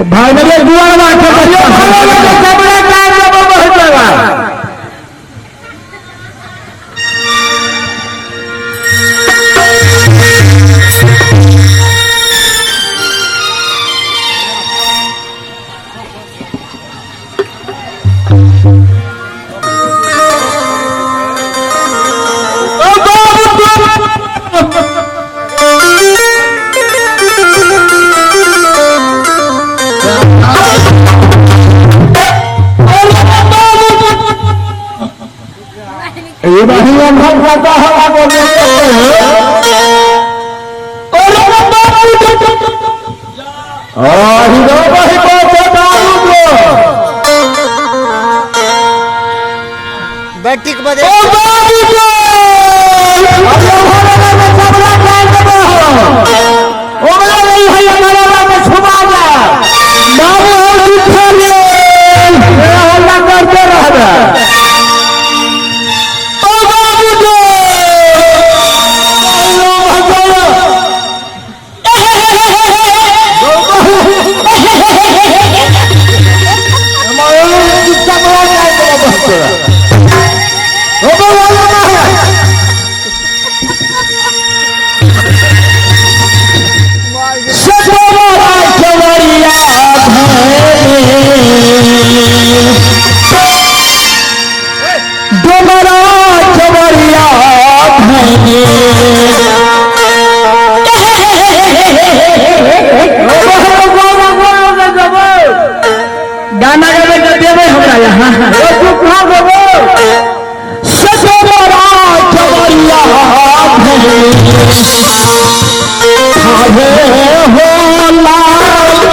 भाई ने दुआ मार के करियो कपड़ा काट जब बहुत जगह ये नहीं हम करता है बोलते और ही दो भाई को बैठी के बजे करते रह गाना गावे कर देवे हमरा यहाँ चुप ना गो ससुरा चवरिया खावे हो लाल हो